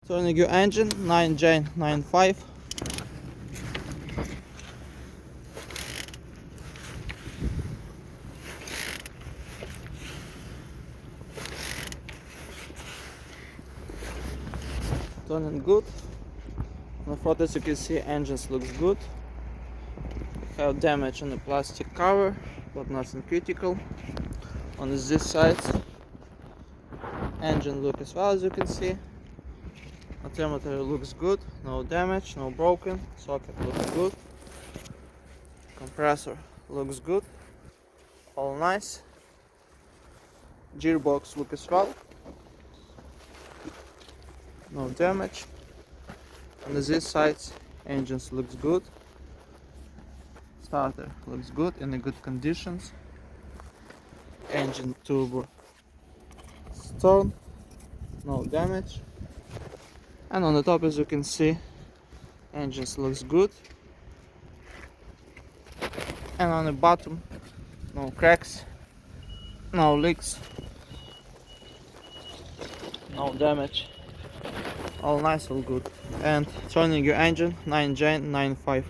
Turning your engine 9J95. Turning good. On the front, as you can see, engines looks good. Have damage on the plastic cover, but nothing critical. On this side, engine look as well, as you can see. Alternator looks good, no damage, no broken. Socket looks good. Compressor looks good, all nice. Gearbox look as well, no damage. On this side, engines looks good. Starter looks good, in a good conditions. Engine turbo stone, no damage. And on the top, as you can see, engines looks good. And on the bottom, no cracks, no leaks, no damage, all nice, all good. And turning your engine 9J95.